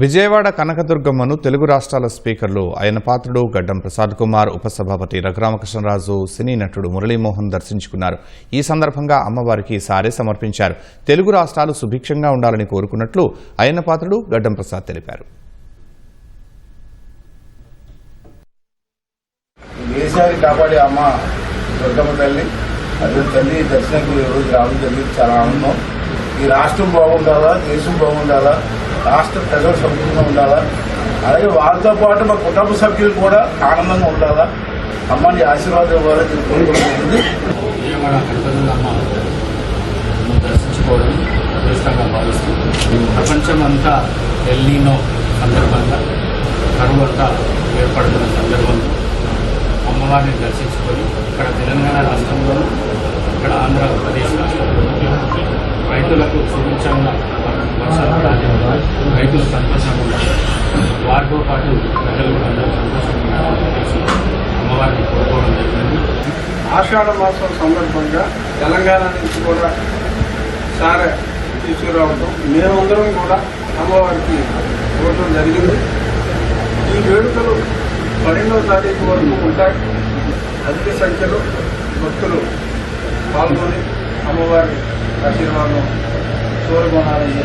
విజయవాడ కనకదుర్గమ్మను తెలుగు రాష్ట్రాల స్పీకర్లు అయ్యన్నపాత్రుడు, గడ్డం ప్రసాద్ కుమార్, ఉపసభాపతి రఘురామకృష్ణరాజు, సినీ నటుడు మురళీమోహన్ దర్శించుకున్నారు. ఈ సందర్భంగా అమ్మవారికి సారె సమర్పించారు. తెలుగు రాష్ట్రాలు సుభిక్షంగా ఉండాలని కోరుకున్నట్లు అయ్యన్నపాత్రుడు, గడ్డం ప్రసాద్ తెలిపారు. దేశాన్ని కాపాడే అమ్మ దుర్గమ్మ తల్లి, అదే తల్లి దర్శనానికి రోజు రావడం జరిగింది. చాలా ఆనందం. ఈ రాష్ట్రం బాగుండాలా, దేశం బాగుండాలా, రాష్ట్ర ప్రజలు సంపూర్ణంగా ఉండాలా, అలాగే వాళ్ళతో పాటు మా కుటుంబ సభ్యులు కూడా ఆనందంగా ఉండాలా, అమ్మని ఆశీర్వాదం ఇవ్వాలని కోరుకుంటుంది. విజయవాడ కనకదుర్గమ్మ దర్శించుకోవడం అదృష్టంగా భావిస్తూ ప్రపంచం అంతా ఎల్నీనో సందర్భంగా కరువు అంతా ఏర్పడుతున్న సందర్భంలో అమ్మవారిని దర్శించుకొని ఇక్కడ తెలంగాణ రాష్ట్రంలోనూ ఇక్కడ ఆంధ్రప్రదేశ్ రాష్ట్రంలో రైతులకు సుభిక్షంగా వర్షాలు రాజంగా రైతులు సంతోషంగా ఉండాలి, వారితో పాటు ప్రజలు అందరూ సంతోషంగా ఉండాలని అమ్మవారిని కోరుకోవడం జరిగింది. ఆషాఢ మాసం సందర్భంగా తెలంగాణ నుంచి కూడా సారె తీసుకురావడం మేమందరం కూడా అమ్మవారికి కోరడం జరిగింది. ఈ వేడుకలు 12వ తారీఖు వరకు ఉంటాయి. అధిక సంఖ్యలో భక్తులు పాల్గొని అమ్మవారి ఆశీర్వాదం కోరుకోవాలని